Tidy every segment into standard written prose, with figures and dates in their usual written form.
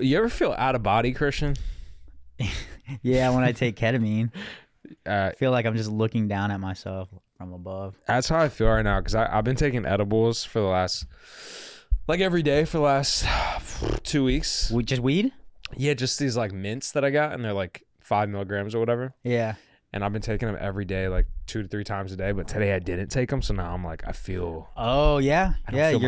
You ever feel out of body, Christian? Yeah, when I take ketamine, Uh, I feel like I'm just looking down at myself from above. That's how I feel right now because I've been taking edibles for the last, like every day for the last 2 weeks. Just weed? Yeah, just these like mints that I got, and they're like 5 milligrams or whatever. Yeah. And I've been taking them every day, like 2 to 3 times a day. But today I didn't take them, so now I'm like, I feel. Oh yeah, yeah. feel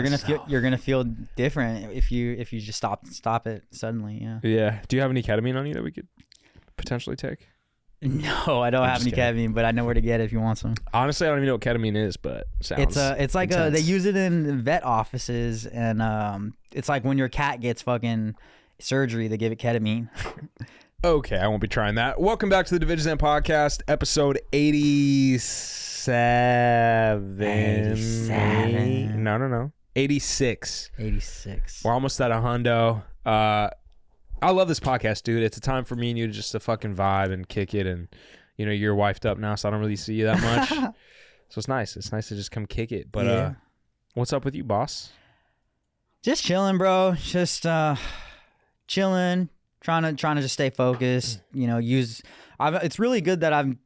You're gonna feel different if you just stop it suddenly. Yeah. Yeah. Do you have any ketamine on you that we could potentially take? No, I don't have any ketamine, but I know where to get it if you want some. Honestly, I don't even know what ketamine is, but it sounds it's like intense. they use it in vet offices, and it's like when your cat gets fucking surgery, they give it ketamine. Okay, I won't be trying that. Welcome back to the Divij podcast, episode 87. 87. No. 86. 86. We're almost at a hundo. I love this podcast, dude. It's a time for me and you to fucking vibe and kick it. And, you know, you're wifed up now, so I don't really see you that much. So it's nice. It's nice to just come kick it. But yeah. What's up with you, boss? Just chilling, bro. Just chilling. Trying to just stay focused. You know, it's really good that I'm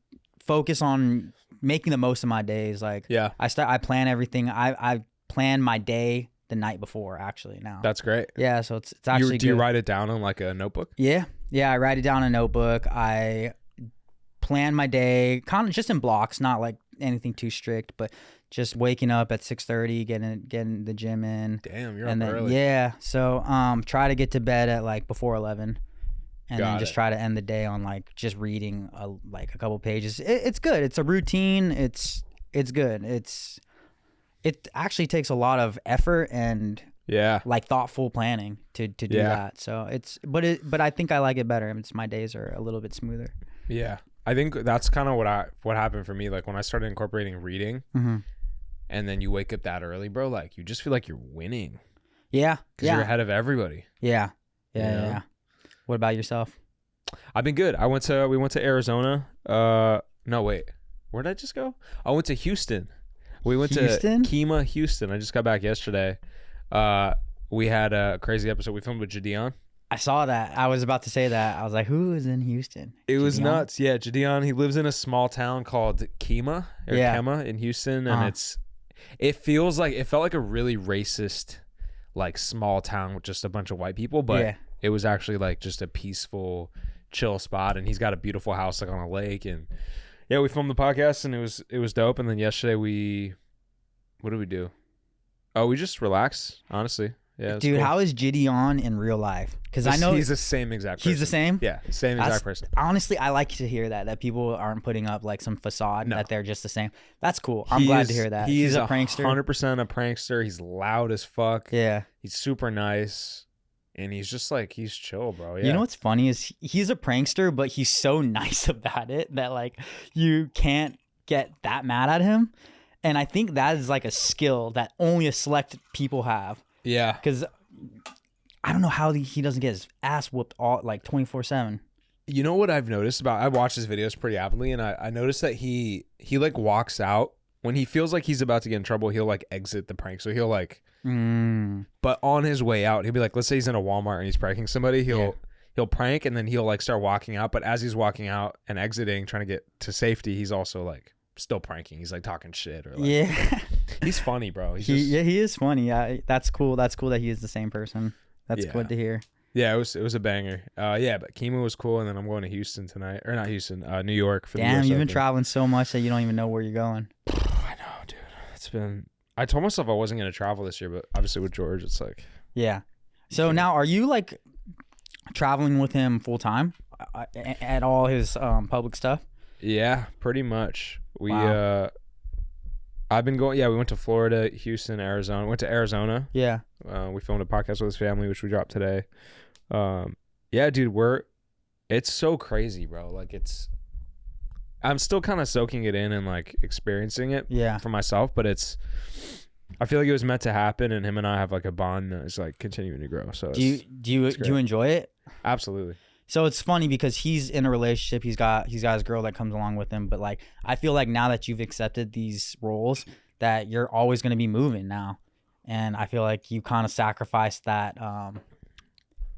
focused on making the most of my days. Like, yeah, I plan everything. I plan my day the night before, actually, now. That's great. Yeah, so it's actually Do you write it down on like a notebook? Yeah, I write it down in a notebook. I plan my day kind of just in blocks, not like anything too strict, but just waking up at 6:30, getting the gym in. Damn, you're and up then, early. Yeah, so try to get to bed at like before 11. And then just try to end the day on like just reading a couple pages. It's good. It's a routine. It's good. It actually takes a lot of effort and like thoughtful planning to do that. So but I think I like it better. My days are a little bit smoother. Yeah, I think that's kind of what happened for me. Like when I started incorporating reading, and then you wake up that early, bro. Like you just feel like you're winning. Yeah, because you're ahead of everybody. Yeah. Yeah. What about yourself? I've been good. We went to Arizona. No, wait. Where did I just go? I went to Houston. We went to Kemah, Houston. I just got back yesterday. We had a crazy episode. We filmed with Jadion. I saw that. I was about to say that. I was like, who is in Houston? It was nuts. Yeah, Jadion, he lives in a small town called Kemah in Houston. And it felt like a really racist, like small town with just a bunch of white people. But it was actually like just a peaceful, chill spot. And he's got a beautiful house like on a lake. And yeah, we filmed the podcast and it was dope. And then yesterday what did we do? Oh, we just relaxed, honestly. Yeah, dude, cool. how is Gideon in real life? Because I know he's the same exact person. He's the same? Yeah, same exact person. Honestly, I like to hear that people aren't putting up like some facade, that they're just the same. That's cool. I'm glad to hear that. He's a prankster. 100% a prankster. He's loud as fuck. Yeah. He's super nice. And he's just like, he's chill, bro. Yeah. You know what's funny is he's a prankster, but he's so nice about it that like you can't get that mad at him. And I think that is like a skill that only a select people have. Yeah. Because I don't know how he doesn't get his ass whooped all like 24/7. You know what I've noticed I watch his videos pretty avidly, and I noticed that he like walks out when he feels like he's about to get in trouble. He'll like exit the prank, so he'll like. But on his way out, he'll be like, let's say he's in a Walmart and he's pranking somebody. He'll prank and then he'll like start walking out. But as he's walking out and exiting, trying to get to safety, he's also like still pranking. He's like talking shit or like, he's funny, bro. He is funny. That's cool. That's cool that he is the same person. That's good to hear. Yeah, it was a banger. But Kemah was cool, and then I'm going to Houston tonight, or not Houston, New York for the US you've been Open. traveling so much that you don't even know where you're going. I know, dude. It's been. I told myself I wasn't going to travel this year, but obviously with George, it's like. Yeah. So now, are you like traveling with him full time at all his public stuff? Yeah, pretty much. I've been going. Yeah, we went to Florida, Houston, Arizona. Went to Arizona. Yeah. We filmed a podcast with his family, which we dropped today. Yeah, dude, it's so crazy, bro. Like I'm still kind of soaking it in and like experiencing it for myself, but I feel like it was meant to happen, and him and I have like a bond that is like continuing to grow. So do you enjoy it? Absolutely. So it's funny because he's in a relationship. He's got his girl that comes along with him, but like I feel like now that you've accepted these roles, that you're always going to be moving now, and I feel like you kind of sacrificed that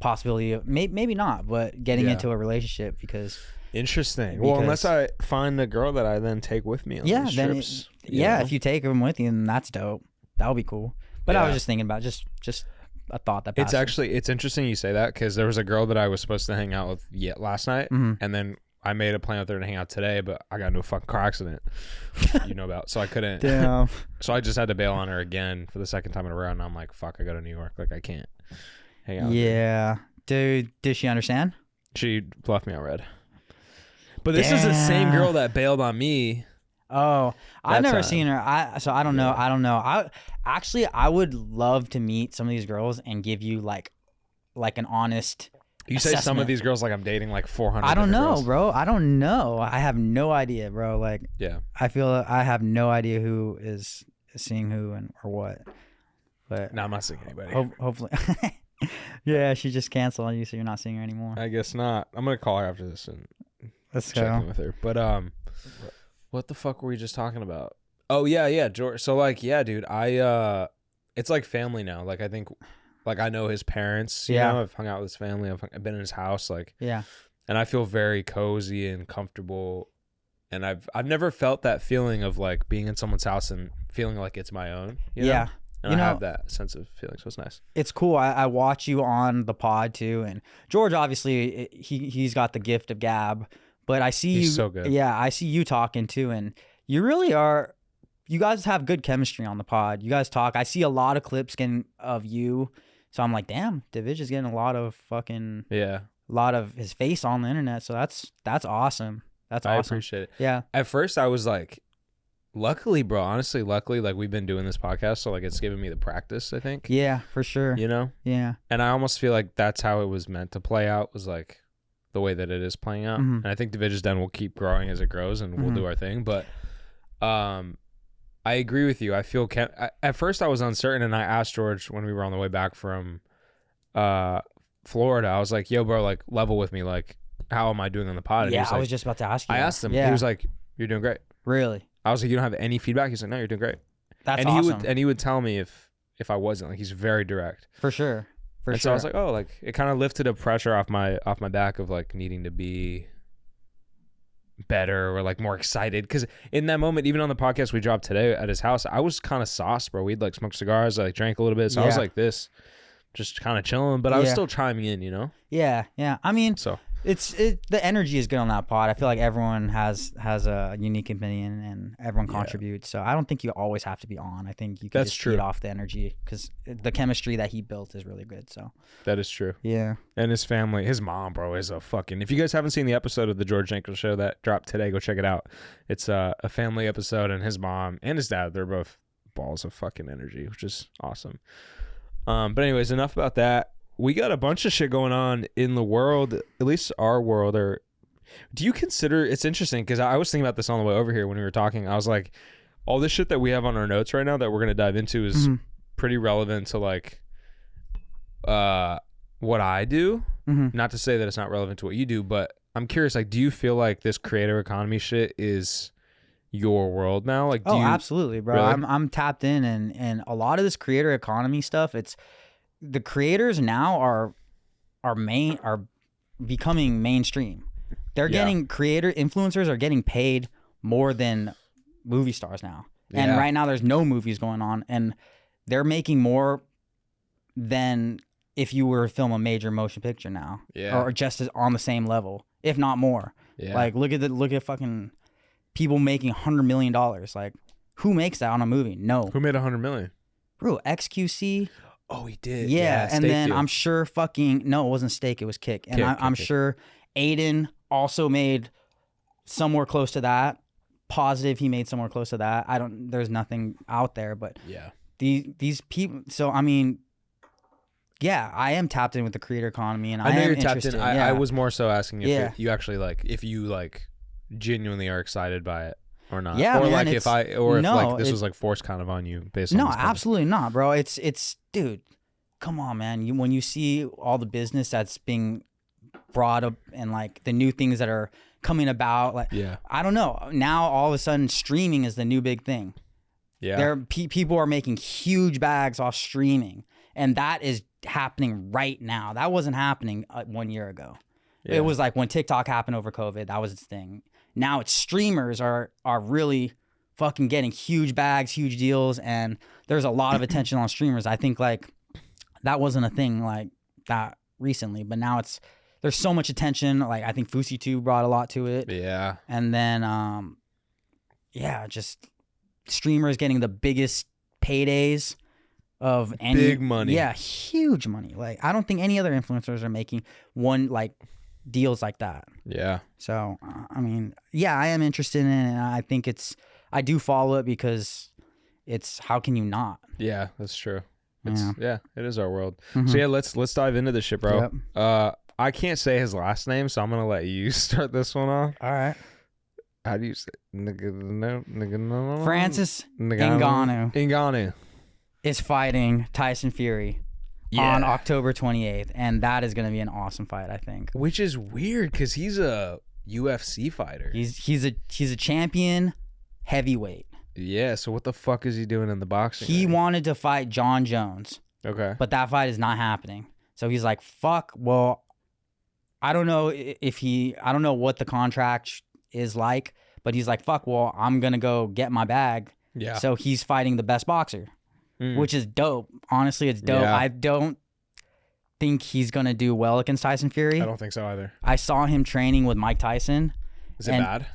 possibility of maybe not, but getting into a relationship because. Interesting. Well, unless I find a girl that I then take with me on these trips. If you take them with you, then that's dope. That would be cool. But I was just thinking about just a thought that passed. It's interesting you say that because there was a girl that I was supposed to hang out with last night, and then I made a plan with her to hang out today, but I got into a fucking car accident, you know about, so I couldn't. Damn. So I just had to bail on her again for the second time in a row, and I'm like, fuck, I go to New York, like I can't hang out. Yeah, dude. Did she understand? She left me on red. But this is the same girl that bailed on me. Oh, I've never seen her. So I don't know. I don't know. I would love to meet some of these girls and give you like an honest. You say some of these girls like I'm dating like 400. I don't know, girls. bro. I don't know. I have no idea, bro. Like, I feel I have no idea who is seeing who or what. But no, I'm not seeing anybody. Hopefully. Yeah, she just canceled on you, so you're not seeing her anymore. I guess not. I'm gonna call her after this and. Let's check in with her. But what the fuck were we just talking about? Oh yeah, George. So like, yeah, dude, it's like family now. Like I think, like I know his parents. You know, I've hung out with his family. I've been in his house. Like and I feel very cozy and comfortable. And I've never felt that feeling of like being in someone's house and feeling like it's my own. You know? And I have that sense of feeling, so it's nice. It's cool. I watch you on the pod too, and George obviously he's got the gift of gab. But I see He's so good. Yeah, I see you talking too, and you really are. You guys have good chemistry on the pod. You guys talk. I see a lot of clips of you, so I'm like, damn, Divij is getting a lot of fucking a lot of his face on the internet. So that's awesome. That's awesome. I appreciate it. Yeah. At first, I was like, luckily, bro. Honestly, luckily, like we've been doing this podcast, so like it's given me the practice. I think. Yeah, for sure. You know. Yeah. And I almost feel like that's how it was meant to play out. Was like. The way that it is playing out, and I think Divij Den will keep growing as it grows, and we'll do our thing. But I agree with you. I feel at first I was uncertain, and I asked George when we were on the way back from Florida. I was like, "Yo, bro, like level with me. Like, how am I doing on the pod?" And I was just about to ask you. I asked him. He was like, "You're doing great." Really? I was like, "You don't have any feedback?" He's like, "No, you're doing great." That's awesome. He would tell me if I wasn't. Like, he's very direct. For sure. So I was like, oh, like it kind of lifted a pressure off my back of like needing to be better or like more excited. Because in that moment, even on the podcast we dropped today at his house, I was kind of sauced, bro. We'd like smoked cigars, I like drank a little bit. So I was like this, just kind of chilling, but I was still chiming in, you know? Yeah. I mean, the energy is good on that pod. I feel like everyone has a unique opinion and everyone contributes. So I don't think you always have to be on. I think you can just feed off the energy because the chemistry that he built is really good. So that is true. Yeah. And his family, his mom, bro, is a fucking. If you guys haven't seen the episode of the George Jenkins show that dropped today, go check it out. It's a family episode, and his mom and his dad, they're both balls of fucking energy, which is awesome. But anyways, enough about that. We got a bunch of shit going on in the world, at least our world. Or do you consider it's interesting? Because I was thinking about this on the way over here when we were talking. I was like, all this shit that we have on our notes right now that we're going to dive into is pretty relevant to like what I do. Not to say that it's not relevant to what you do, but I'm curious, like, do you feel like this creator economy shit is your world now? Like, absolutely, bro. Really? I'm tapped in, and a lot of this creator economy stuff, it's the creators now are becoming mainstream. They're getting influencers are getting paid more than movie stars now. And right now there's no movies going on, and they're making more than if you were to film a major motion picture now. Or just as on the same level, if not more. Like look at fucking people making $100 million. Like, who makes that on a movie? No. Who made $100 million? Bro, XQC. Oh, he did. Yeah, and then I'm sure no, it wasn't Steak, it was Kick. And I'm sure Aiden also made somewhere close to that. Positive he made somewhere close to that. There's nothing out there, but these people. So I mean, I am tapped in with the creator economy, and I know you're tapped in. I was more so asking if you actually if you genuinely are excited by it. Or not, or man, if this was like forced kind of on you based on no, absolutely not, bro. It's dude, come on, man. When you see all the business that's being brought up and like the new things that are coming about, like I don't know. Now all of a sudden, streaming is the new big thing. People are making huge bags off streaming, And that is happening right now. That wasn't happening 1 year ago. Yeah. It was like when TikTok happened over COVID, that was its thing. Now it's streamers are really fucking getting huge bags, huge deals, and there's a lot of attention on streamers. I think like that wasn't a thing like that recently, but now there's so much attention. Like I think FouseyTube brought a lot to it. Yeah. And then just streamers getting the biggest paydays of any big money. Yeah, huge money. Like I don't think any other influencers are making deals like that. Yeah. So I mean, yeah, I am interested in it, and I think I do follow it because it's how can you not? Yeah, that's true. It is our world. Mm-hmm. So yeah, let's dive into this shit, bro. Yep. I can't say his last name, so I'm gonna let you start this one off. All right. How do you say Francis Ngannou is fighting Tyson Fury on October 28th, and that is going to be an awesome fight, I think. Which is weird because he's a UFC fighter. He's a champion heavyweight. Yeah, so what the fuck is he doing in the boxing He ring? wanted to fight John Jones. Okay. But that fight is not happening. So he's like, fuck, well, I don't know what the contract is like, but he's like, fuck, well, I'm going to go get my bag. Yeah. So he's fighting the best boxer, which is dope. Honestly, it's dope. Yeah. I don't think he's going to do well against Tyson Fury. I don't think so either. I saw him training with Mike Tyson. Is it bad?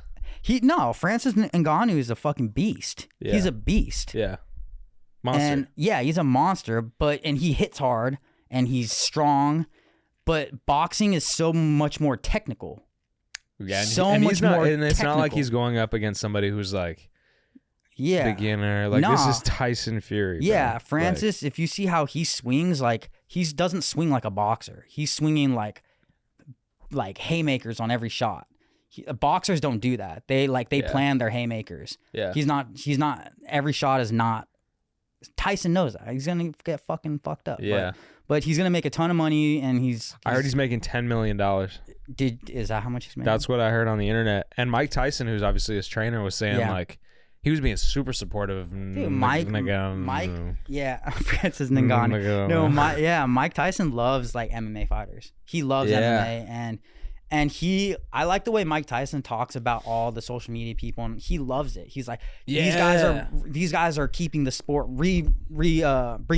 Francis Ngannou is a fucking beast. Yeah. He's a beast. Yeah. Monster. And yeah, he's a monster, and he hits hard and he's strong, but boxing is so much more technical. Yeah, and it's not like he's going up against somebody who's like beginner. Like this is Tyson Fury. Yeah, bro. Francis, if you see how he swings, like he doesn't swing like a boxer. He's swinging like haymakers on every shot. Boxers don't do that. They plan their haymakers. Yeah. He's not every shot is not. Tyson knows that. He's going to get fucking fucked up. Yeah. But he's going to make a ton of money, and I heard he's making $10 million. Is that how much he's making? That's what I heard on the internet. And Mike Tyson, who's obviously his trainer, was saying like he was being super supportive of Mike, Francis Ngannou. No, Mike Tyson loves like MMA fighters. He loves MMA, and I like the way Mike Tyson talks about all the social media people, and he loves it. He's like, these guys are keeping the sport, bringing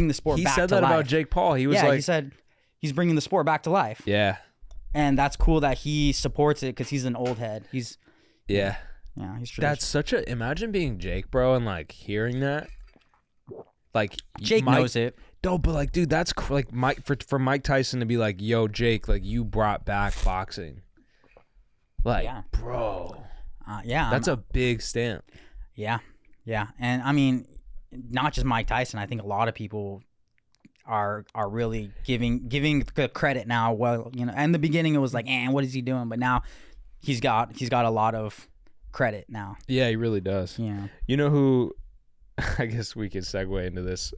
the sport back to life. He said that about Jake Paul. He was he said he's bringing the sport back to life. Yeah. And that's cool that he supports it because he's an old head. He's that's imagine being Jake, bro, and like hearing that. Like Jake knows it. No, but like, dude, that's like Mike for Mike Tyson to be like, "Yo, Jake, like you brought back boxing." Like, bro, that's a big stamp. Yeah, and I mean, not just Mike Tyson. I think a lot of people are really giving the credit now. Well, in the beginning it was like, what is he doing? But now he's got a lot of credit now. Yeah, he really does. Yeah. You know who? I guess we could segue into this.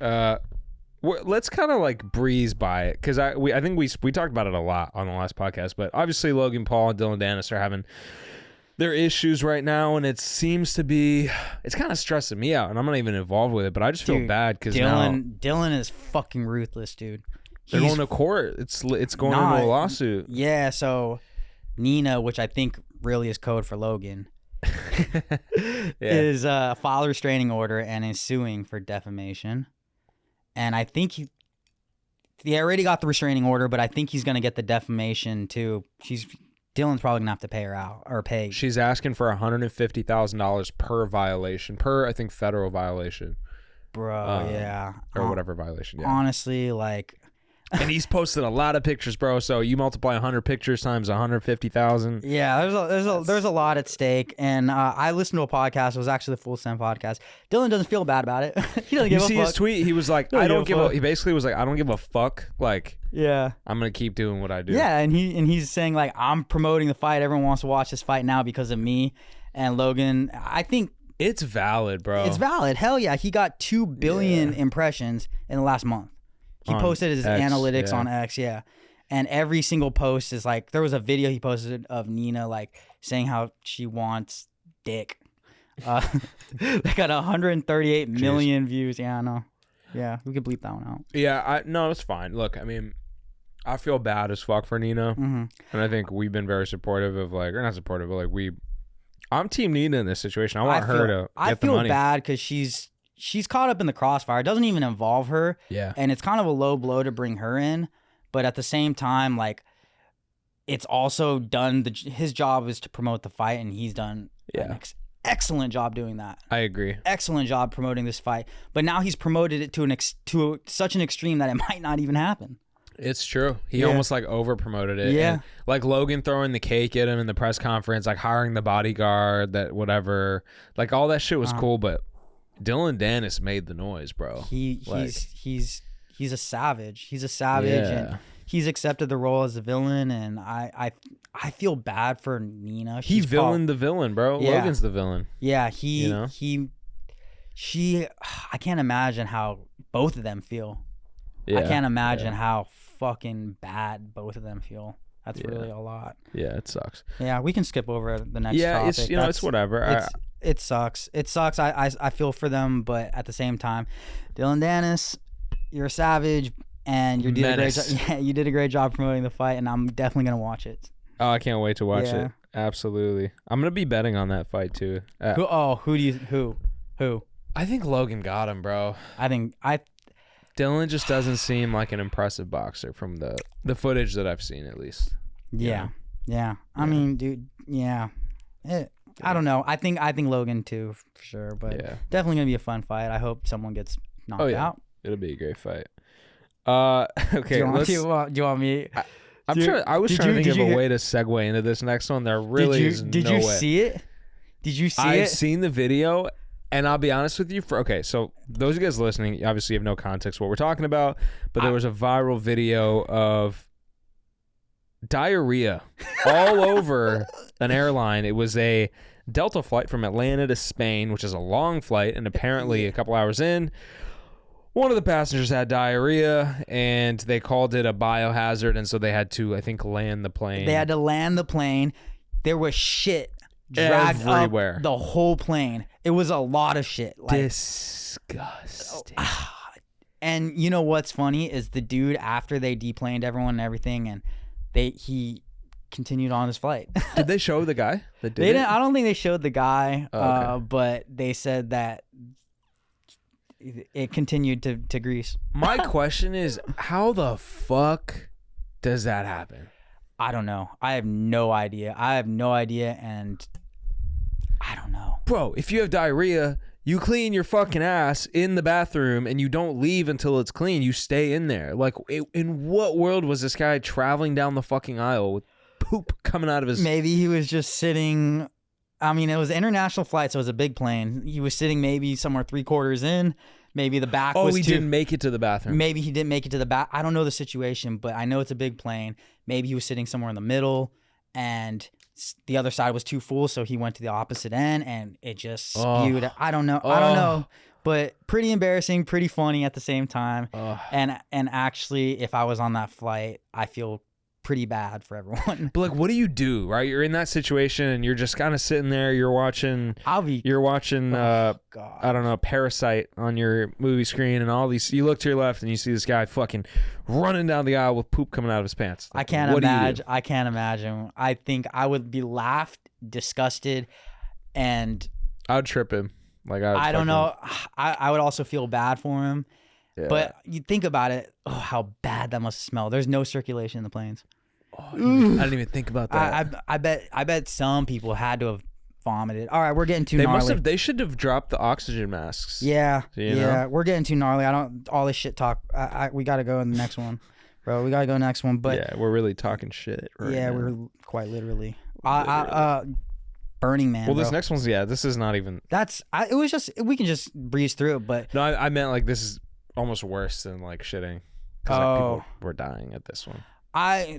Let's kind of like breeze by it because I think we talked about it a lot on the last podcast, but obviously Logan Paul and Dillon Danis are having their issues right now, and it seems to be it's kind of stressing me out, and I'm not even involved with it, but I just feel bad because Dillon is fucking ruthless, dude. They're going to court. It's going into a lawsuit. Yeah, so Nina, which I think really is code for Logan, is filed a restraining order and is suing for defamation. And I think he already got the restraining order, but I think he's going to get the defamation too. Dillon's probably going to have to pay her out or pay. She's asking for $150,000 per violation, I think federal violation. Bro, yeah. Or whatever violation, yeah. Honestly, like. And he's posted a lot of pictures, bro. So you multiply 100 pictures times 150,000. Yeah, there's a lot at stake. And I listened to a podcast. It was actually the Full Send podcast. Dillon doesn't feel bad about it. He doesn't give a fuck. You see his tweet? He was like, he basically was like, I don't give a fuck. Like, yeah, I'm gonna keep doing what I do. Yeah, and he's saying like, I'm promoting the fight. Everyone wants to watch this fight now because of me. And Logan, I think it's valid, bro. It's valid. Hell yeah, he got 2 billion impressions in the last month. He posted his analytics on X, and every single post is like, there was a video he posted of Nina like saying how she wants dick. They got 138 million views. Yeah, I know. Yeah, we could bleep that one out. Yeah, no, it's fine. Look, I mean, I feel bad as fuck for Nina, and I think we've been very supportive of like, or not supportive, but like I'm Team Nina in this situation. I want her to get the money. I feel bad because she's caught up in the crossfire. It doesn't even involve her. Yeah, and it's kind of a low blow to bring her in, but at the same time, like, it's also done. His job is to promote the fight, and he's done an excellent job doing that. I agree. Excellent job promoting this fight, but now he's promoted it to such an extreme that it might not even happen. It's true. He almost like over promoted it. Yeah. And, like Logan throwing the cake at him in the press conference, like hiring the bodyguard, that whatever, like all that shit was cool. But Dillon Danis made the noise, bro. He's a savage. He's a savage, and he's accepted the role as a villain. And I feel bad for Nina. He villained the villain, bro. Yeah. Logan's the villain. Yeah, I can't imagine how both of them feel. Yeah, I can't imagine how fucking bad both of them feel. That's really a lot. Yeah, it sucks. Yeah, we can skip over the next topic. Yeah, it's whatever. It sucks. It sucks. I feel for them, but at the same time, Dillon Danis, you're a savage, and you did a great job. Yeah, you did a great job promoting the fight, and I'm definitely gonna watch it. Oh, I can't wait to watch it. Absolutely. I'm gonna be betting on that fight too. Who? I think Logan got him, bro. Dillon just doesn't seem like an impressive boxer from the footage that I've seen, at least. Yeah. I mean, dude. Yeah. I don't know. I think Logan too, for sure. But definitely gonna be a fun fight. I hope someone gets knocked out. It'll be a great fight. Okay. Do you want me? I was trying to think of a way to segue into this next one. There really is no way. Did you see it? Did you see it? I've seen the video. And I'll be honest with you, so those of you guys listening, obviously have no context what we're talking about, but there was a viral video of diarrhea all over an airline. It was a Delta flight from Atlanta to Spain, which is a long flight, and apparently a couple hours in, one of the passengers had diarrhea, and they called it a biohazard, and so they had to, I think, land the plane. They had to land the plane. There was shit dragged everywhere. Up the whole plane. It was a lot of shit. Like, disgusting. And you know what's funny is the dude, after they deplaned everyone and everything, and he continued on his flight. Did they show the guy that did They didn't. I don't think they showed the guy. Okay. But they said that it continued to Greece. My question is, how the fuck does that happen? I don't know. I have no idea. And I don't know. Bro, if you have diarrhea, you clean your fucking ass in the bathroom and you don't leave until it's clean. You stay in there. Like, in what world was this guy traveling down the fucking aisle with poop coming out of his... Maybe he was just sitting... I mean, it was an international flight, so it was a big plane. He was sitting maybe somewhere 3/4 in. Maybe the back was he didn't make it to the bathroom. Maybe he didn't make it to the back. I don't know the situation, but I know it's a big plane. Maybe he was sitting somewhere in the middle, and the other side was too full, so he went to the opposite end, and it just spewed. I don't know. But pretty embarrassing, pretty funny at the same time. And actually, if I was on that flight, I feel pretty bad for everyone. But like, what do you do, right? You're in that situation and you're just kind of sitting there. You're watching I don't know, Parasite on your movie screen, and all these. You look to your left and you see this guy fucking running down the aisle with poop coming out of his pants. Like, I can't imagine. I think I would be laughed, disgusted, and I would trip him. Like, I don't know. I would also feel bad for him. Yeah. But you think about it, how bad that must smell. There's no circulation in the planes. I didn't even think about that. I bet some people had to have vomited. All right, we're getting too gnarly. They should have dropped the oxygen masks. Yeah, we're getting too gnarly. All this shit talk. We got to go in the next one, bro. We got to go next one. But yeah, we're really talking shit right now. We're quite literally. Burning Man. Well, this next one's this is not even. It was just, we can just breeze through it, but no, I meant like this is almost worse than like shitting. Because people were dying at this one.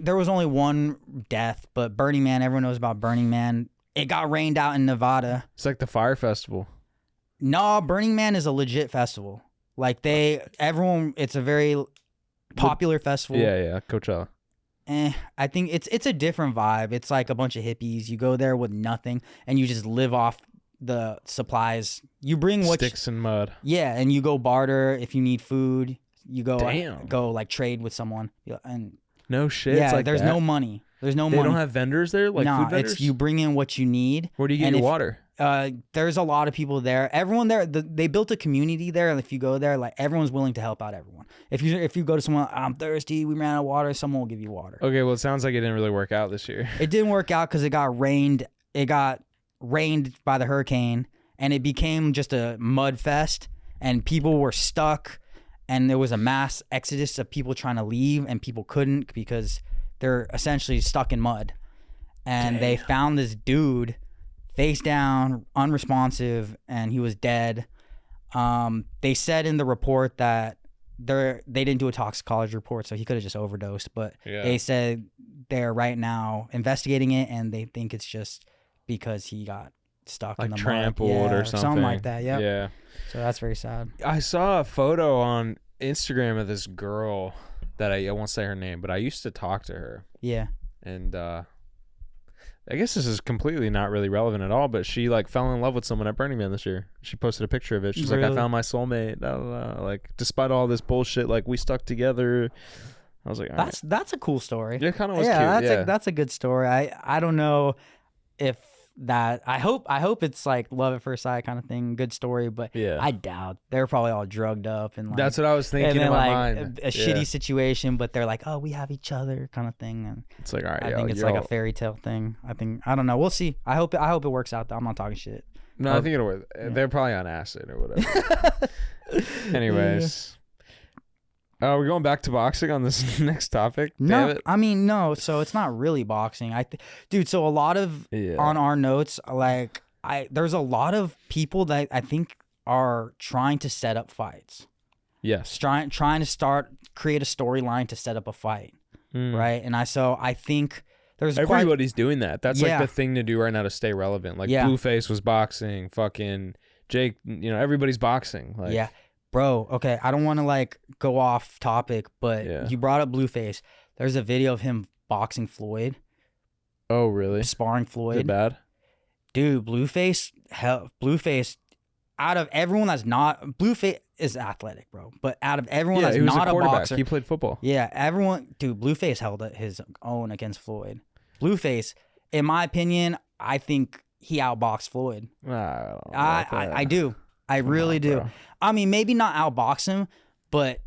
There was only one death, but Burning Man, everyone knows about Burning Man. It got rained out in Nevada. It's like the Fire Festival. No, Burning Man is a legit festival. Like it's a very popular festival. Yeah, Coachella. I think it's a different vibe. It's like a bunch of hippies. You go there with nothing and you just live off the supplies. You bring what sticks and mud. Yeah, and you go barter if you need food. You go Damn. go like trade with someone. And no shit. yeah, it's like there's that. no money. There's no They money. don't have vendors there, like nah, food vendors. it's you bring in what you need. Where do you get your water? There's a lot of people there. Everyone there, they built a community there. And if you go there, like everyone's willing to help out everyone. If you go to someone, I'm thirsty, we ran out of water, someone will give you water. Okay, well, it sounds like it didn't really work out this year. It didn't work out because it got rained. It got rained by the hurricane, and it became just a mud fest. And people were stuck, and there was a mass exodus of people trying to leave, and people couldn't because they're essentially stuck in mud. And they found this dude face down, unresponsive, and he was dead. They said in the report that they didn't do a toxicology report, so he could have just overdosed. But they said they're right now investigating it, and they think it's just because he got stuck in the trampled mud. or something like that. Yep. Yeah. So that's very sad. I saw a photo on Instagram of this girl that I won't say her name, but I used to talk to her. Yeah. And I guess this is completely not really relevant at all, but she like fell in love with someone at Burning Man this year. She posted a picture of it. She's like, I found my soulmate. Blah, blah, blah. Like, despite all this bullshit, like we stuck together. I was like, all right. That's a cool story. Yeah, it kind of was cute. That's a good story. I don't know if that. I hope it's like love at first sight kind of thing. Good story, but I doubt they're probably all drugged up and like, that's what I was thinking in my mind. A shitty situation, but they're like, oh, we have each other kind of thing, and it's like, all right, I think it's like a fairy tale thing. I don't know. We'll see. I hope it works out though. I'm not talking shit. No, I think it'll work. They're probably on acid or whatever. Anyways. We're going back to boxing on this next topic. No, I mean, no. So it's not really boxing. Dude. So a lot of on our notes, like there's a lot of people that I think are trying to set up fights. Yes. Trying to create a storyline to set up a fight, right? And I think there's everybody's doing that. That's like the thing to do right now to stay relevant. Like Blueface was boxing. Fucking Jake. Everybody's boxing. Like, yeah. Bro, okay, I don't want to like go off topic, but you brought up Blueface. There's a video of him boxing Floyd. Oh, really? Sparring Floyd. Is it bad? Dude, Blueface, out of everyone that's not, Blueface is athletic, bro. But out of everyone that's not a boxer. He played football. Yeah, Blueface held his own against Floyd. Blueface, in my opinion, I think he outboxed Floyd. I do. I really do. Bro. I mean, maybe not outbox him, but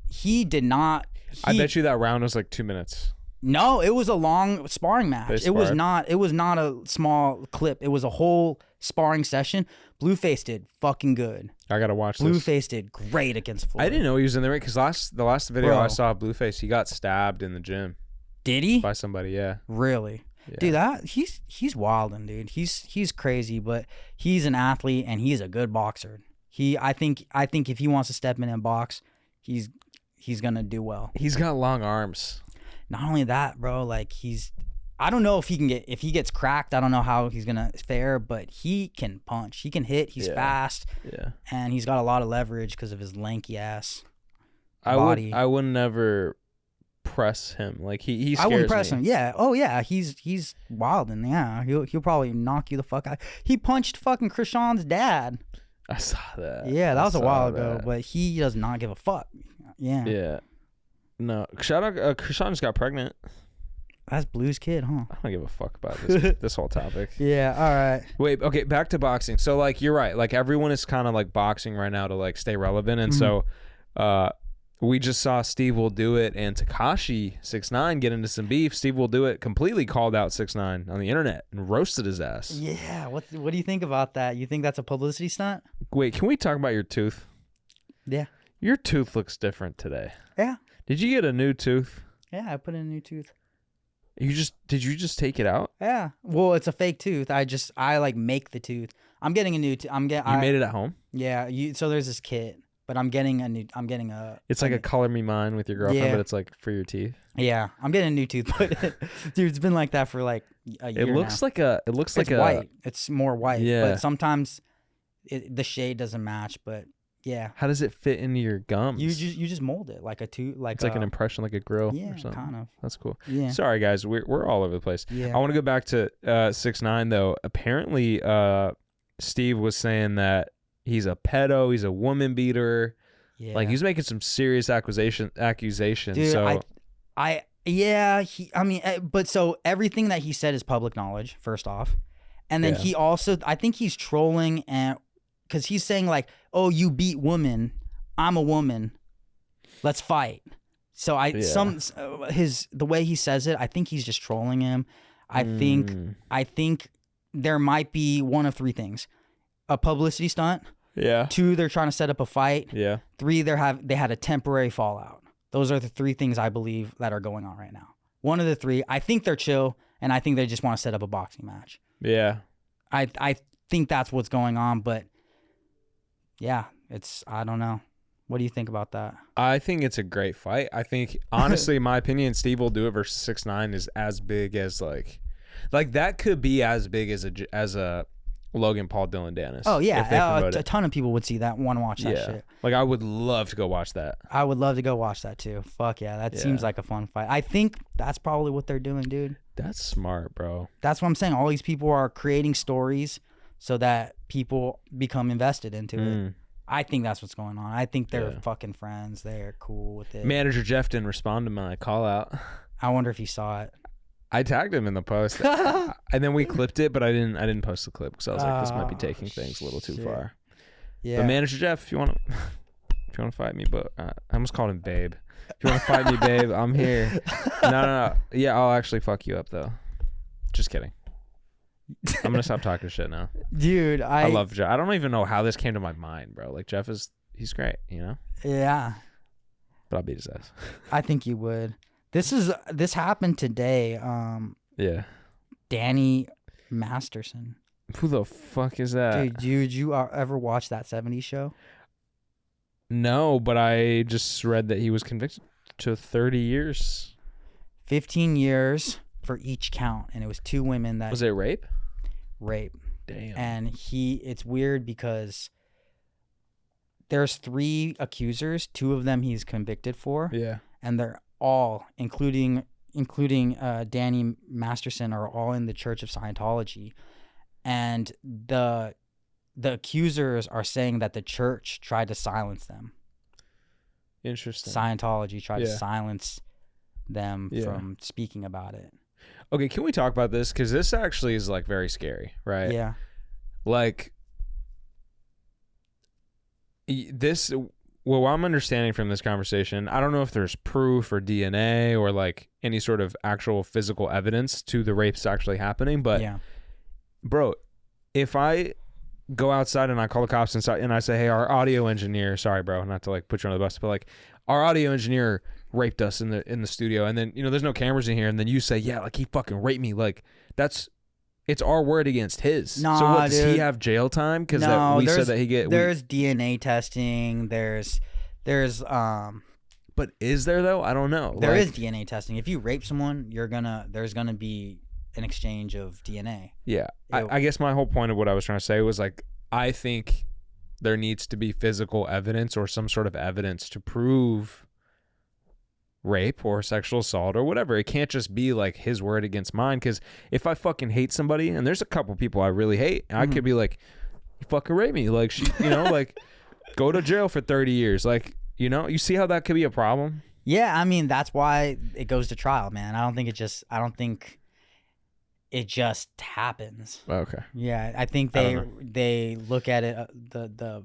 he did not. I bet you that round was like 2 minutes. No, it was a long sparring match. It was not a small clip. It was a whole sparring session. Blueface did fucking good. I gotta watch this. Blueface did great against Floyd. I didn't know he was in there because the last video I saw of Blueface, he got stabbed in the gym. Did he? By somebody, yeah. Really? Yeah. Dude, he's wilding, dude. He's crazy, but he's an athlete and he's a good boxer. I think if he wants to step in and box, he's gonna do well. He's got long arms. Not only that, bro, like I don't know if he gets cracked, I don't know how he's gonna fare, but he can punch, he can hit, he's fast, and he's got a lot of leverage because of his lanky ass body. I would never press him. Like he scares me. I wouldn't press him. Yeah. Oh yeah. He's wild and he'll probably knock you the fuck out. He punched fucking Krishan's dad. I saw that. Yeah, that was a while ago, but he does not give a fuck. Yeah. Yeah. No. Shout out Krishan just got pregnant. That's Blue's kid, huh? I don't give a fuck about this whole topic. Yeah, all right. Wait, okay, back to boxing. So like you're right. Like everyone is kind of like boxing right now to like stay relevant, and so we just saw SteveWillDoIt and Tekashi 6ix9ine get into some beef. SteveWillDoIt completely called out 6ix9ine on the internet and roasted his ass. Yeah, what do you think about that? You think that's a publicity stunt? Wait, can we talk about your tooth? Yeah. Your tooth looks different today. Yeah. Did you get a new tooth? Yeah, I put in a new tooth. Did you just take it out? Yeah. Well, it's a fake tooth. I like make the tooth. I'm getting a new tooth. You made it at home? Yeah. So there's this kit. But I'm getting a. It's like a color me mine with your girlfriend, but it's like for your teeth. Yeah, I'm getting a new tooth, but dude, it's been like that for like a year. It looks like white. It's more white. Yeah. But sometimes the shade doesn't match. But yeah. How does it fit into your gums? You just mold it like a tooth, like it's like an impression, like a grill. Yeah, or something. kind of. That's cool. Yeah. Sorry guys, we're all over the place. Yeah. I want to go back to 6ix9ine though. Apparently, Steve was saying that he's a pedo, he's a woman beater. Yeah. Like, he's making some serious accusations. Dude, so but so everything that he said is public knowledge, first off. And then he also, I think he's trolling, and because he's saying like, oh, you beat women, I'm a woman, let's fight. So the way he says it, I think he's just trolling him. I think there might be one of three things: a publicity stunt. Yeah. 2, they're trying to set up a fight. Yeah. 3, they had a temporary fallout. Those are the 3 things I believe that are going on right now. One of the 3, I think they're chill, and I think they just want to set up a boxing match. Yeah. I think that's what's going on, but yeah, I don't know. What do you think about that? I think it's a great fight. I think, honestly, in my opinion, SteveWillDoIt versus 6ix9ine is as big as like that could be as big as a Logan Paul Dillon Danis. Oh yeah, a ton of people would see that, want to watch that shit. Like, I would love to go watch that. I would love to go watch that too. Fuck yeah, that seems like a fun fight. I think that's probably what they're doing, dude. That's smart, bro. That's what I'm saying. All these people are creating stories so that people become invested into it. I think that's what's going on. I think they're fucking friends. They're cool with it. Manager Jeff didn't respond to my call out. I wonder if he saw it. I tagged him in the post, and then we clipped it, but I didn't post the clip because I was like, this might be taking things a little too far. Yeah. But Manager Jeff, if you want to fight me, but I almost called him babe. If you want to fight me, babe, I'm here. No. Yeah, I'll actually fuck you up though. Just kidding. I'm gonna stop talking shit now, dude. I love Jeff. I don't even know how this came to my mind, bro. Like, Jeff he's great, you know. Yeah. But I'll beat his ass. I think you would. This happened today. Yeah. Danny Masterson. Who the fuck is that? Dude, did you ever watch that 70s show? No, but I just read that he was convicted to 30 years. 15 years for each count, and it was 2 women that... Was it rape? Rape. Damn. And it's weird because there's 3 accusers. 2 of them he's convicted for. Yeah. And they're all, including Danny Masterson, are all in the Church of Scientology. And the accusers are saying that the church tried to silence them. Interesting. Scientology tried to silence them from speaking about it. Okay, can we talk about this? Because this actually is like very scary, right? Yeah. Like, this, what I'm understanding from this conversation, I don't know if there's proof or DNA or like any sort of actual physical evidence to the rapes actually happening, but bro, if I go outside and I call the cops and I say, hey, our audio engineer, sorry bro, not to like put you on the bus, but like our audio engineer raped us in the studio, and then, you know, there's no cameras in here, and then you say, yeah, like he fucking raped me, like it's our word against his. Nah, so what, does dude. he have jail time? Because we said that he there's DNA testing. There's but is there though? I don't know. There is DNA testing. If you rape someone, there's gonna be an exchange of DNA. Yeah. I guess my whole point of what I was trying to say was like, I think there needs to be physical evidence or some sort of evidence to prove rape or sexual assault or whatever. It can't just be like his word against mine, because if I fucking hate somebody, and there's a couple people I really hate, I could be like, you fucking raped me, like, you know, like, go to jail for 30 years, like, you know, you see how that could be a problem? Yeah, I mean, that's why it goes to trial, man. I don't think it just happens. Okay. Yeah, I think they look at it, the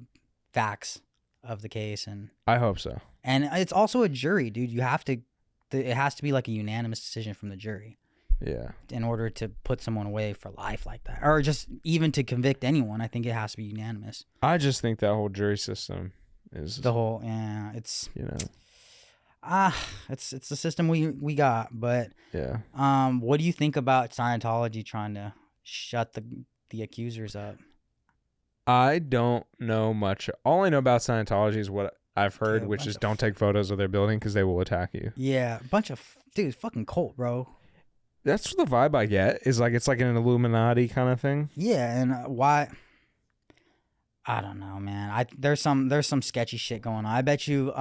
facts of the case, and I hope so. And it's also a jury, dude. It has to be like a unanimous decision from the jury. Yeah. In order to put someone away for life like that, or just even to convict anyone, I think it has to be unanimous. I just think that whole jury system is it's, you know, it's the system we got. But what do you think about Scientology trying to shut the accusers up? I don't know much. All I know about Scientology is what I've heard, which is don't take photos of their building because they will attack you. Yeah, a bunch of dude, fucking cult, bro. That's the vibe I get. Is like, it's like an Illuminati kind of thing. Yeah, and why? I don't know, man. There's some sketchy shit going on. I bet you,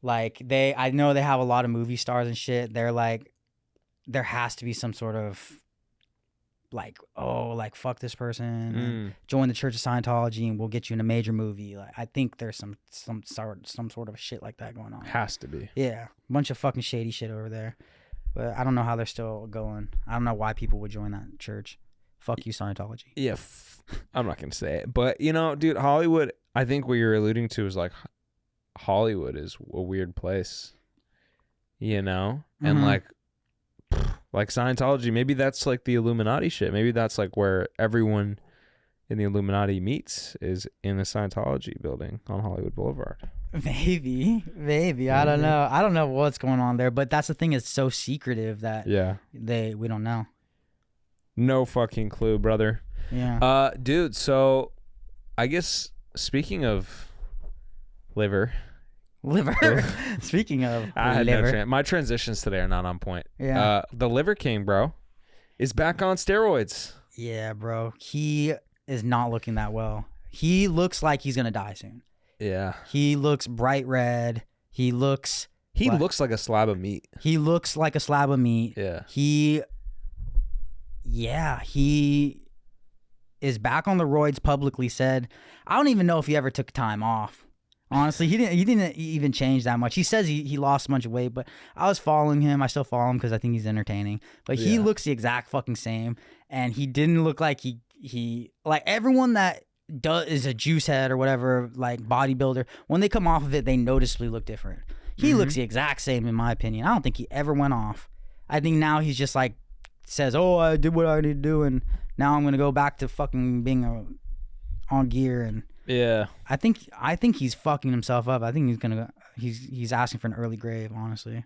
like I know they have a lot of movie stars and shit. They're like, there has to be some sort of like, oh, like fuck this person, and join the Church of Scientology, and we'll get you in a major movie. Like, I think there's some sort of shit like that going on. Has to be. Yeah, a bunch of fucking shady shit over there. But I don't know how they're still going. I don't know why people would join that church. Fuck you, Scientology. Yeah, I'm not gonna say it, but you know, dude, Hollywood. I think what you're alluding to is like Hollywood is a weird place. You know, and like Scientology, maybe that's like the Illuminati shit. Maybe that's like where everyone in the Illuminati meets is in a Scientology building on Hollywood Boulevard. Maybe. I don't know. I don't know what's going on there, but that's the thing. It's so secretive that we don't know. No fucking clue, brother. Yeah. Dude. So, I guess speaking of liver. Speaking of I had liver. no my transitions today are not on point. Yeah. The Liver King, bro, is back on steroids. Yeah, bro. He is not looking that well. He looks like he's gonna die soon. Yeah. He looks bright red. He looks looks like a slab of meat. He looks like a slab of meat. Yeah. He is back on the roids. Publicly said, I don't even know if he ever took time off. Honestly, he didn't even change that much. He says he lost a bunch of weight, but I was following him. I still follow him because I think he's entertaining. But he looks the exact fucking same, and he didn't look like he like everyone that is a juice head or whatever, like bodybuilder. When they come off of it, they noticeably look different. He looks the exact same in my opinion. I don't think he ever went off. I think now he's just like says, "Oh, I did what I need to do, and now I'm gonna go back to fucking being on gear." And yeah, I think he's fucking himself up. I think he's asking for an early grave, honestly.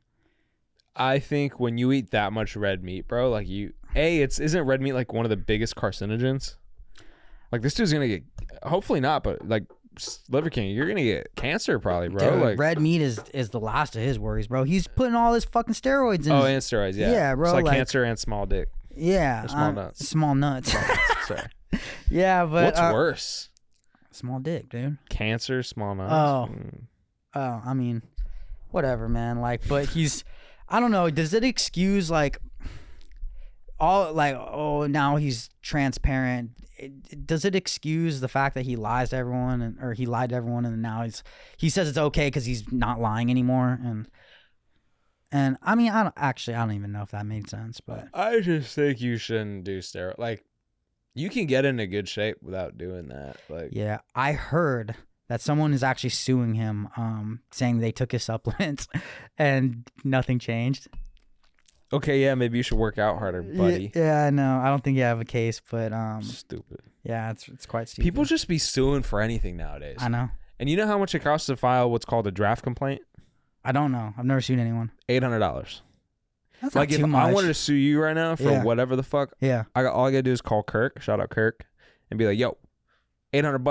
I think when you eat that much red meat, bro, like isn't red meat like one of the biggest carcinogens? Like this dude's gonna get, hopefully not, but like Liver King, you're gonna get cancer probably, bro. Dude, like red meat is the last of his worries, bro. He's putting all his fucking steroids in. Oh, and steroids, yeah. Yeah, bro. It's like cancer and small dick. Yeah. Or small nuts. Small nuts. Sorry. Yeah, but what's worse? Small dick, dude. Cancer, small nuts. Oh, I mean, whatever, man. Like, but I don't know. Does it excuse like all like, oh, now he's transparent? Does it excuse the fact that he lies to everyone or he lied to everyone and now he says it's okay because he's not lying anymore? And I mean, I don't even know if that made sense, but I just think you shouldn't do steroids. Like, you can get into good shape without doing that. Like, yeah, I heard that someone is actually suing him, saying they took his supplements and nothing changed. Okay, yeah, maybe you should work out harder, buddy. Yeah, I know. I don't think you have a case, but stupid. Yeah, it's quite stupid. People just be suing for anything nowadays. I know. And you know how much it costs to file what's called a draft complaint? I don't know. I've never sued anyone. $800. That's like not if too much. I wanted to sue you right now for whatever the fuck, all I gotta do is call Kirk, shout out Kirk, and be like, "Yo, $800,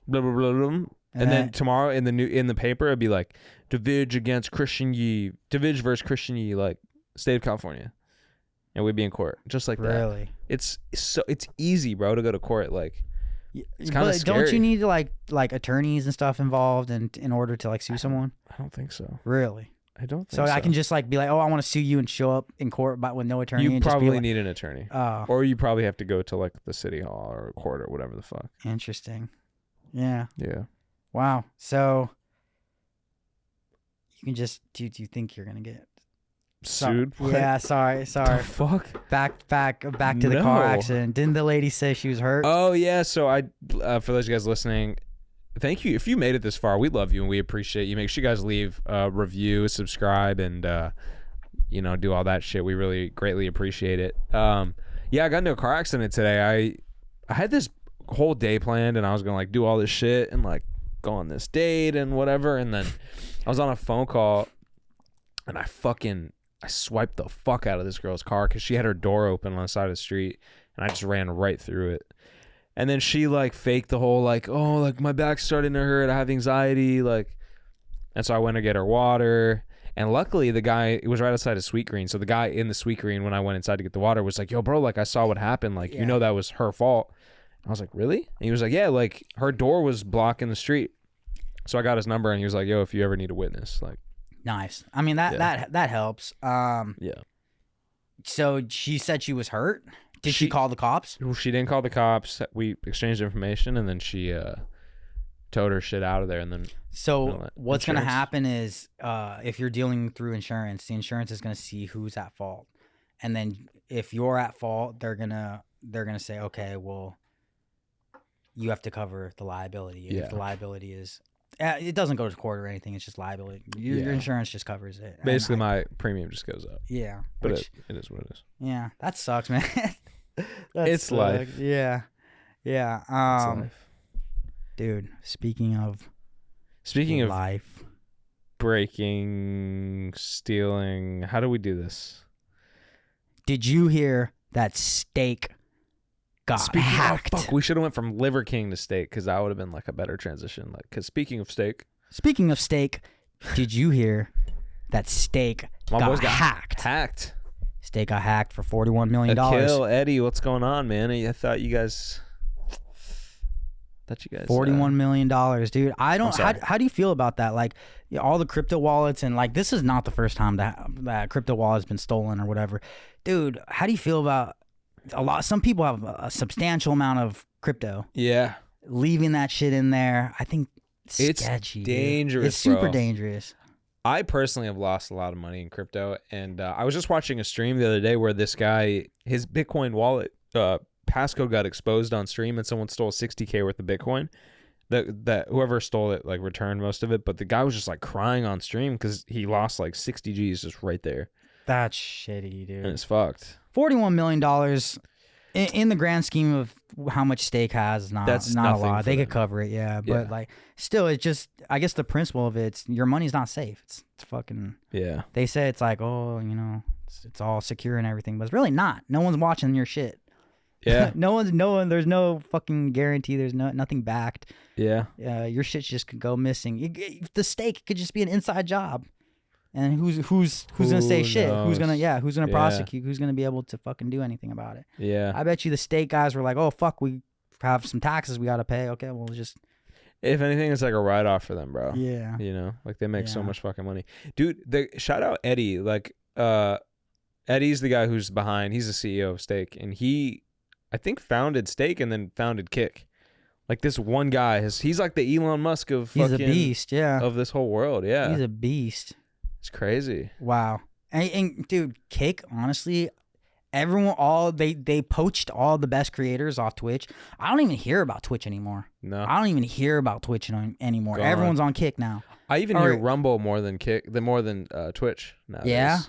blah blah blah blah," and then tomorrow in the paper it'd be like, Divij against Christian Yi, Divij versus Christian Yi, like state of California, and we'd be in court just like that. Really? It's easy, bro, to go to court. Like, it's kind of scary. Don't you need to like attorneys and stuff involved in order to like sue someone? I don't think so. Really? I don't think so. So I can just like be like, oh, I want to sue you and show up in court but with no attorney. You and probably just be like, need an attorney. Or you probably have to go to like the city hall or court or whatever the fuck. Interesting. Yeah. Yeah. Wow. So you can just do you think you're gonna get sued? Yeah, sorry. The fuck? Back to the car accident. Didn't the lady say she was hurt? Oh yeah. So I for those guys listening, thank you. If you made it this far, we love you and we appreciate you. Make sure you guys leave a review, subscribe, and do all that shit. We really greatly appreciate it. Yeah, I got into a car accident today. I had this whole day planned and I was gonna like do all this shit and like go on this date and whatever, and then I was on a phone call and I swiped the fuck out of this girl's car because she had her door open on the side of the street and I just ran right through it. And then she like faked the whole like, oh, like my back's starting to hurt, I have anxiety, like, and so I went to get her water. And luckily the guy, it was right outside of Sweet Green. So the guy in the Sweet Green, when I went inside to get the water, was like, yo, bro, like I saw what happened. Like, that was her fault. I was like, really? And he was like, yeah, like her door was blocking the street. So I got his number and he was like, yo, if you ever need a witness, like. Nice. I mean, that helps. Yeah. So she said she was hurt? Did she call the cops? She didn't call the cops. We exchanged information, and then she towed her shit out of there. And then what's going to happen is if you're dealing through insurance, the insurance is going to see who's at fault. And then if you're at fault, they're going to say, okay, well, you have to cover the liability. Yeah. If the liability is, it doesn't go to court or anything. It's just liability. Your insurance just covers it. Basically, my premium just goes up. Yeah. But it is what it is. Yeah. That sucks, man. It's life. Yeah. Yeah. It's life. Dude, speaking of life, breaking, stealing, how do we do this? Did you hear that steak got hacked? Fuck, we should have went from Liver King to steak, because that would have been like a better transition. Like, because speaking of steak, did you hear that steak got hacked? Steak got hacked for $41 million. Kill Eddie, what's going on, man? I thought you guys. $41 million, dude. I don't. How do you feel about that? Like, all the crypto wallets, and like, this is not the first time that crypto wallet has been stolen or whatever, dude. How do you feel about some people have a substantial amount of crypto? Yeah, leaving that shit in there, I think it's sketchy. Dangerous. It's super dangerous. I personally have lost a lot of money in crypto, and I was just watching a stream the other day where this guy, his Bitcoin wallet passcode got exposed on stream, and someone stole $60K worth of Bitcoin. That whoever stole it like returned most of it, but the guy was just like crying on stream because he lost like 60 G's just right there. That's shitty, dude. And it's fucked. $41 million in the grand scheme of how much stake has is not a lot. They could cover it, yeah. But like, still, it's just, I guess the principle of it's your money's not safe. It's fucking, yeah. They say it's like, oh, you know, it's all secure and everything, but it's really not. No one's watching your shit. Yeah. no one. There's no fucking guarantee. There's nothing backed. Yeah. Your shit just could go missing. The stake could just be an inside job. And who's gonna say shit? Who's gonna prosecute? Who's gonna be able to fucking do anything about it? Yeah. I bet you the state guys were like, oh fuck, we have some taxes we gotta pay. Okay, we'll just. If anything, it's like a write off for them, bro. Yeah. You know, like they make so much fucking money, dude. Shout out Eddie. Like, Eddie's the guy who's behind. He's the CEO of Stake, and he, I think, founded Stake and then founded Kick. Like, this one guy he's like the Elon Musk of fucking, he's a beast, yeah, of this whole world. Yeah. He's a beast. It's crazy. Wow. And dude, Kick, honestly, everyone, they poached all the best creators off Twitch. I don't even hear about Twitch anymore. No. I don't even hear about Twitch anymore. Gone. Everyone's on Kick now. I even hear Rumble more than Twitch nowadays. Yeah?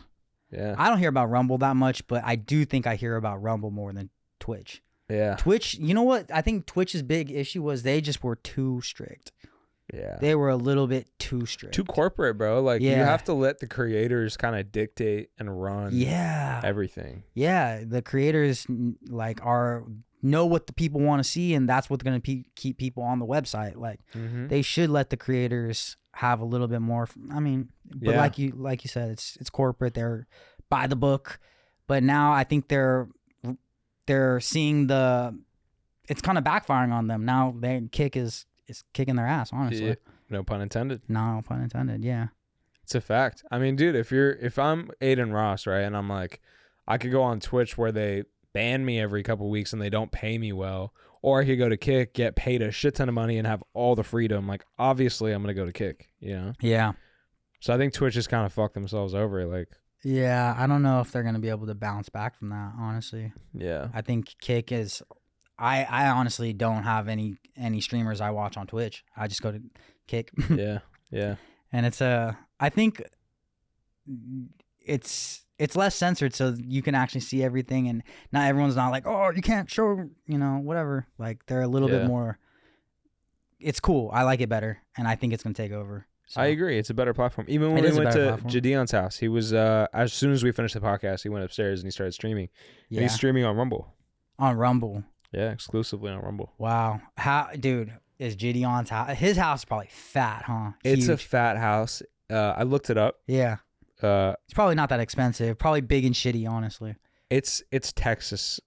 Yeah. I don't hear about Rumble that much, but I do think I hear about Rumble more than Twitch. Yeah. Twitch, you know what? I think Twitch's big issue was they just were too strict. Yeah. They were a little bit too strict. Too corporate, bro. Like, you have to let the creators kind of dictate and run everything. Yeah. The creators like know what the people want to see, and that's what's going to keep people on the website. Like, they should let the creators have a little bit more. I mean, but like you said, it's corporate. They're by the book. But now I think they're seeing it's kind of backfiring on them. Now Kick is kicking their ass, honestly. Yeah, no pun intended. No pun intended, yeah. It's a fact. I mean, dude, if I'm Aiden Ross, right, and I'm like, I could go on Twitch where they ban me every couple of weeks and they don't pay me well, or I could go to Kick, get paid a shit ton of money and have all the freedom. Like, obviously I'm going to go to Kick, you know? Yeah. So I think Twitch just kind of fucked themselves over, like. Yeah, I don't know if they're going to be able to bounce back from that, honestly. Yeah. I think Kick is... I honestly don't have any streamers I watch on Twitch. I just go to Kick. Yeah, yeah. And I think it's less censored, so you can actually see everything, and not everyone's not like, oh, you can't show, whatever. Like, they're a little bit more. It's cool. I like it better, and I think it's gonna take over. So. I agree. It's a better platform. Even when we went to Jadion's house, he was as soon as we finished the podcast, he went upstairs and he started streaming. Yeah. And he's streaming on Rumble. On Rumble. Yeah, exclusively on Rumble. Wow. Dude, is Gideon's house? His house is probably fat, huh? It's a fat house. I looked it up. Yeah. It's probably not that expensive. Probably big and shitty, honestly. It's Texas.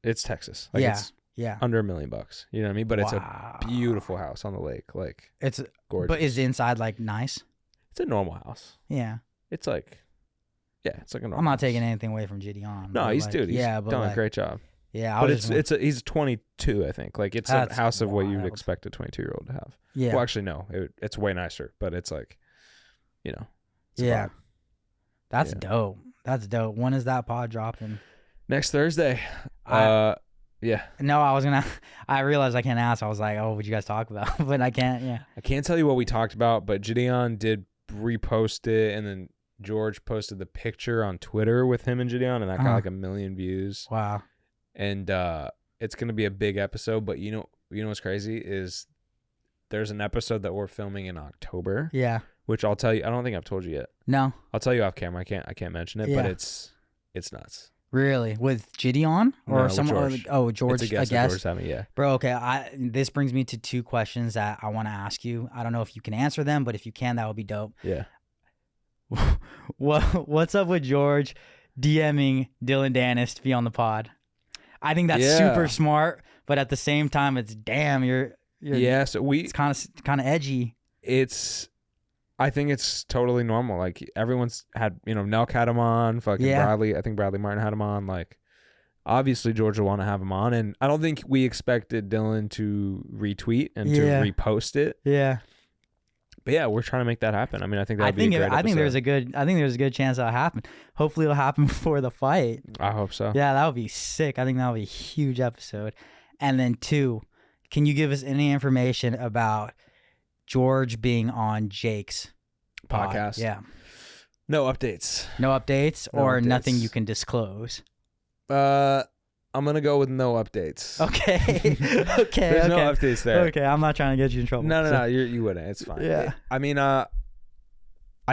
It's Texas. Like, it's under $1 million. You know what I mean? But it's a beautiful house on the lake. Like, it's gorgeous. But is the inside like nice? It's a normal house. Yeah. It's like, it's like a normal I'm not house. Taking anything away from Gideon. No, he's done a great job. Yeah, but he's 22, I think. Like it's a house of what you would expect a 22-year-old to have. Yeah. Well, actually, no, it's way nicer, but it's like, you know. Yeah. That's dope. That's dope. When is that pod dropping? Next Thursday. Yeah. No, I realized I can't ask. I was like, oh, what'd you guys talk about? But I can't, yeah. I can't tell you what we talked about, but Gideon did repost it, and then George posted the picture on Twitter with him and Gideon, and that got like 1 million views. Wow. And it's going to be a big episode, but you know what's crazy is there's an episode that we're filming in October. Yeah. Which I'll tell you, I don't think I've told you yet. No. I'll tell you off camera. I can't mention it, but it's nuts. Really? With Gideon or no, someone? George. George. It's a guest. George having, yeah. Bro, okay. This brings me to 2 questions that I want to ask you. I don't know if you can answer them, but if you can, that would be dope. Yeah. What's up with George DMing Dillon Danis to be on the pod? I think that's super smart, but at the same time, it's damn. You're so it's kind of edgy. I think it's totally normal. Like everyone's had, Nelk had him on, fucking Bradley. I think Bradley Martin had him on. Like, obviously George will want to have him on, and I don't think we expected Dillon to retweet and to repost it. Yeah. But yeah, we're trying to make that happen. I mean, I think that'd be a great episode. I think there's a good chance that'll happen. Hopefully, it'll happen before the fight. I hope so. Yeah, that would be sick. I think that would be a huge episode. And then 2, can you give us any information about George being on Jake's podcast? Yeah. No updates. No updates or nothing you can disclose. I'm gonna go with no updates. Okay. Okay. There's no updates there. Okay, I'm not trying to get you in trouble. No. You wouldn't. It's fine. Yeah. I mean, I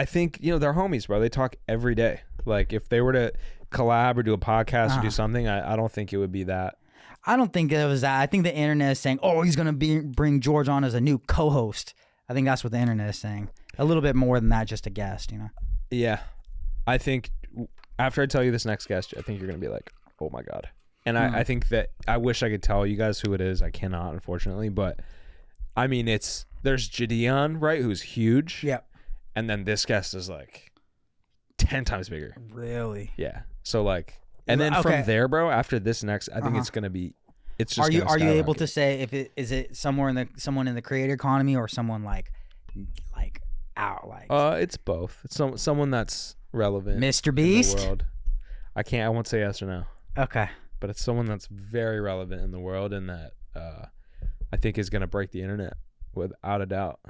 think they're homies, bro. They talk every day. Like if they were to collab or do a podcast or do something, I don't think it would be that. I don't think it was that. I think the internet is saying, oh, he's gonna bring George on as a new co-host. I think that's what the internet is saying. A little bit more than that, just a guest, Yeah. I think after I tell you this next guest, I think you're gonna be like, oh my God. And I think that I wish I could tell you guys who it is. I cannot, unfortunately. But I mean, there's Gideon, right, who's huge. Yeah. And then this guest is like 10 times bigger. Really? Yeah. So like, and then from there, bro, after this next, I think it's gonna be. It's just. Are you able to say if it someone in the creator economy or someone like out like? It's both. It's someone that's relevant. Mr. Beast. In the world. I won't say yes or no. Okay. But it's someone that's very relevant in the world and that I think is gonna break the internet without a doubt.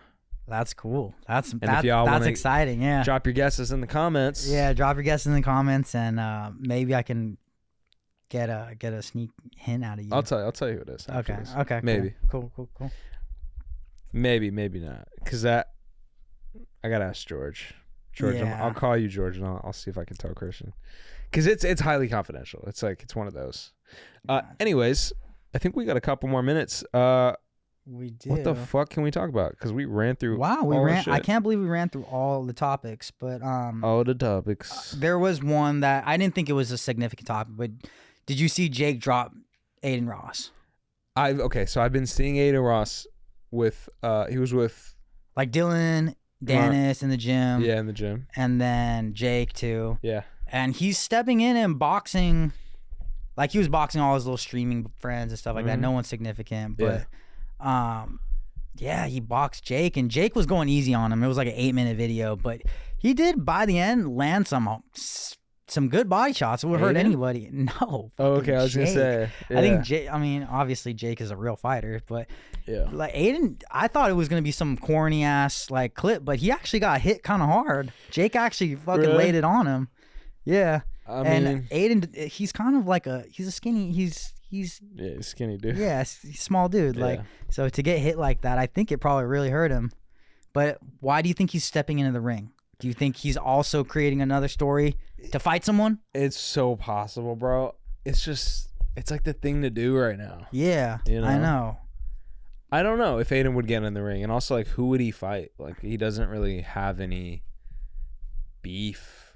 That's cool. That's exciting. Yeah. Drop your guesses in the comments. Yeah, drop your guesses in the comments, and maybe I can get a sneak hint out of you. I'll tell you who it is. Okay. Maybe. Cool. Maybe not. Cause I gotta ask George. I'll call you, George, and I'll see if I can tell Christian. Because it's highly confidential. It's one of those. Anyways, I think we got a couple more minutes. We do. What the fuck can we talk about? Because we ran through. Wow, we ran. I can't believe we ran through all the topics, but all the topics. There was one that I didn't think it was a significant topic, but did you see Jake drop Aiden Ross? So I've been seeing Aiden Ross with. He was with like Dillon Danis in the gym. Yeah, in the gym. And then Jake too. Yeah. And he's stepping in and boxing, like he was boxing all his little streaming friends and stuff like that. No one significant, but he boxed Jake, and Jake was going easy on him. It was like an 8-minute video, but he did by the end land some good body shots. It would hurt anybody. No. Oh, okay. I was gonna say. Yeah. I think Jake. I mean, obviously Jake is a real fighter, but like Aiden, I thought it was gonna be some corny ass like clip, but he actually got hit kind of hard. Jake actually fucking laid it on him. Yeah. And Aiden, he's kind of like he's a skinny. He's a skinny dude. Yeah, he's a small dude. Like, so to get hit like that, I think it probably really hurt him. But why do you think he's stepping into the ring? Do you think he's also creating another story to fight someone? It's so possible, bro. It's like the thing to do right now. Yeah, I know. I don't know if Aiden would get in the ring, and also like who would he fight? Like he doesn't really have any beef.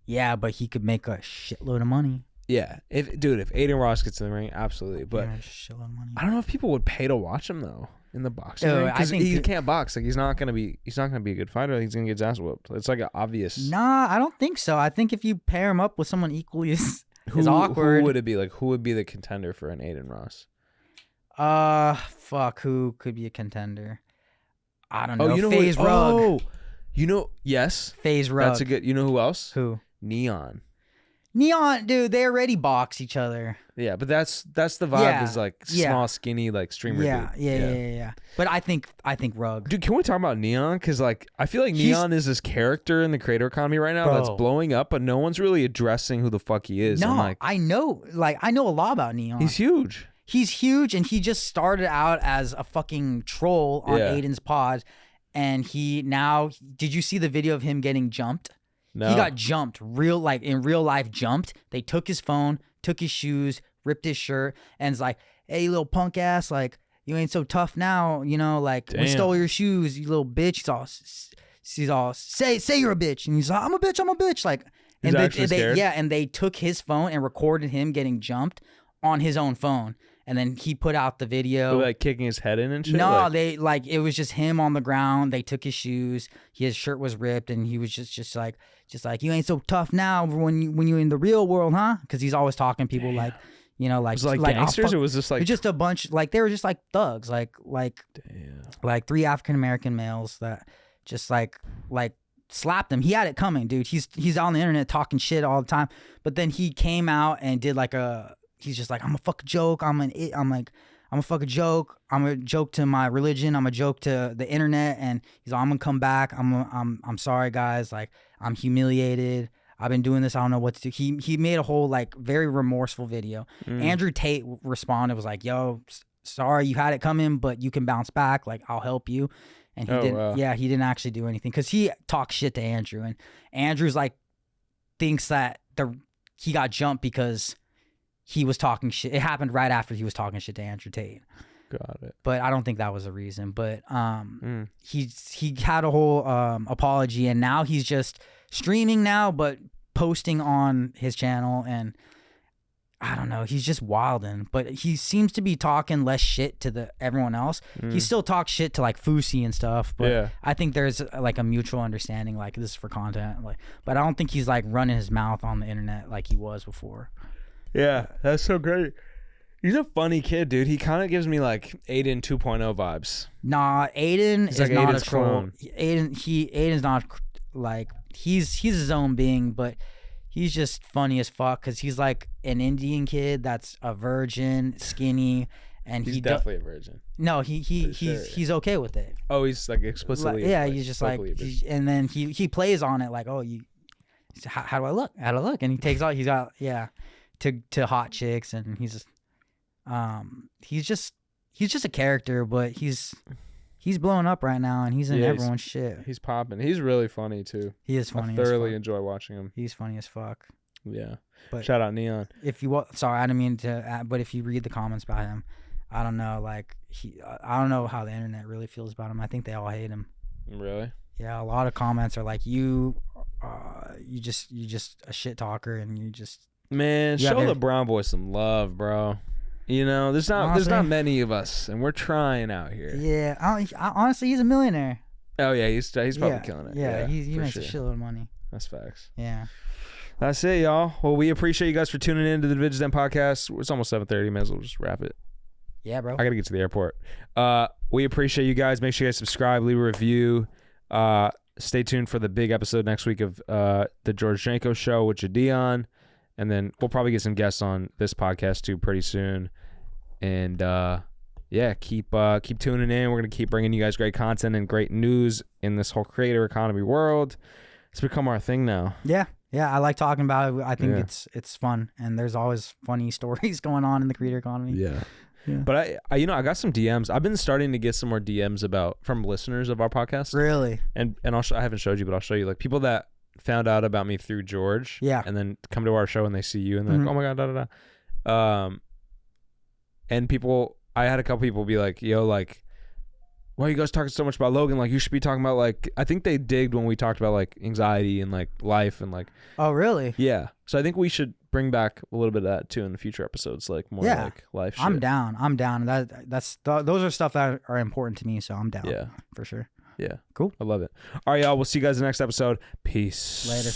Yeah, but he could make a shitload of money. Yeah, if Aiden Ross gets in the ring, absolutely. But shitload of money. I don't know if people would pay to watch him though in the boxing ring, because he can't box. Like he's not gonna be a good fighter. He's gonna get his ass whooped. It's like an obvious. Nah, I don't think so. I think if you pair him up with someone equally as is awkward. Who would it be? Like, who would be the contender for an Aiden Ross? Fuck. Who could be a contender? I don't know. FaZe Rug. Oh, yes. FaZe Rug. That's a good. You know who else? Who? Neon. Neon, dude. They already box each other. Yeah, but that's the vibe. Is like small, skinny, like streamer. Yeah. But I think Rug. Dude, can we talk about Neon? Because like I feel like Neon is this character in the creator economy right now that's blowing up, but no one's really addressing who the fuck he is. No, like, I know a lot about Neon. He's huge. He's huge, and he just started out as a fucking troll on Aiden's pod, and did you see the video of him getting jumped? No. He got jumped, in real life jumped. They took his phone, took his shoes, ripped his shirt, and it's like, hey, you little punk ass, like, you ain't so tough now, you know, like, we stole your shoes, you little bitch. He's all, say you're a bitch. And he's like, I'm a bitch. Like, and they took his phone and recorded him getting jumped on his own phone. And then he put out the video. Like kicking his head in and shit? No, it was just him on the ground. They took his shoes. His shirt was ripped, and he was just like, you ain't so tough now when you in the real world, huh? Because he's always talking to people like, you know, like. Was it like gangsters, or was this like. Just a bunch, like, they were just like thugs, like 3 African American males that just like slapped him. He had it coming, dude. He's on the internet talking shit all the time. But then he came out and did like he's just like, I'm a fucking joke. I'm a fucking joke. I'm a joke to my religion. I'm a joke to the internet. And he's like, I'm gonna come back. I'm sorry, guys. Like, I'm humiliated. I've been doing this. I don't know what to do. He made a whole like very remorseful video. Andrew Tate responded, was like, yo, sorry, you had it coming, but you can bounce back. Like, I'll help you. And he didn't. Wow. Yeah, he didn't actually do anything because he talked shit to Andrew, and Andrew's like thinks that he got jumped because he was talking shit. It happened right after he was talking shit to Andrew Tate. Got it. But I don't think that was the reason. But he had a whole apology, and now he's just streaming now, but posting on his channel, and I don't know. He's just wilding, but he seems to be talking less shit to everyone else. He still talks shit to like Fousey and stuff, but I think there's like a mutual understanding, like this is for content. Like, but I don't think he's like running his mouth on the internet like he was before. Yeah, that's so great. He's a funny kid, dude. He kind of gives me like Aiden 2.0 vibes. Nah, Aiden is like not a troll. Aiden's not like he's his own being, but he's just funny as fuck because he's like an Indian kid that's a virgin, skinny, and he's definitely a virgin. No, he's okay with it. Oh, he's like explicitly. Like, he's just like, and then he plays on it like, oh, how do I look? How do I look? And he takes all he's got, to hot chicks, and he's just a character, but he's blowing up right now, and he's in everyone's shit. He's popping. He's really funny too. He is funny. I thoroughly enjoy watching him. He's funny as fuck. Yeah. But shout out Neon. Sorry, I didn't mean to. But if you read the comments about him, I don't know. Like I don't know how the internet really feels about him. I think they all hate him. Really? Yeah. A lot of comments are like, you just a shit talker, and you just. Man, show the Brown boy some love, bro. You know, there's not many of us, and we're trying out here. Yeah, honestly, he's a millionaire. Oh yeah, he's probably killing it. Yeah, he makes a shitload of money. That's facts. Yeah. That's it, y'all. Well, we appreciate you guys for tuning in to the Divij Den podcast. It's almost 7:30. May as well just wrap it. Yeah, bro. I gotta get to the airport. We appreciate you guys. Make sure you guys subscribe, leave a review. Stay tuned for the big episode next week of the George Janko show with Jadion. And then we'll probably get some guests on this podcast too pretty soon. And keep tuning in. We're gonna keep bringing you guys great content and great news in this whole creator economy world. It's become our thing now. Yeah, I like talking about it. I think it's fun, and there's always funny stories going on in the creator economy. Yeah. But I got some DMs. I've been starting to get some more DMs from listeners of our podcast. Really? And I haven't showed you, but I'll show you, like, people that found out about me through George, and then come to our show and they see you and they're like, oh my god, and people, I had a couple people be like, yo, like, why are you guys talking so much about Logan? Like, you should be talking about, like, I think they digged when we talked about like anxiety and like life and like. Oh really? Yeah. So I think we should bring back a little bit of that too in the future episodes, like more like life shit. I'm down. Those are stuff that are important to me, so I'm down. Yeah, for sure. Yeah. Cool. I love it. All right, y'all. We'll see you guys in the next episode. Peace. Later.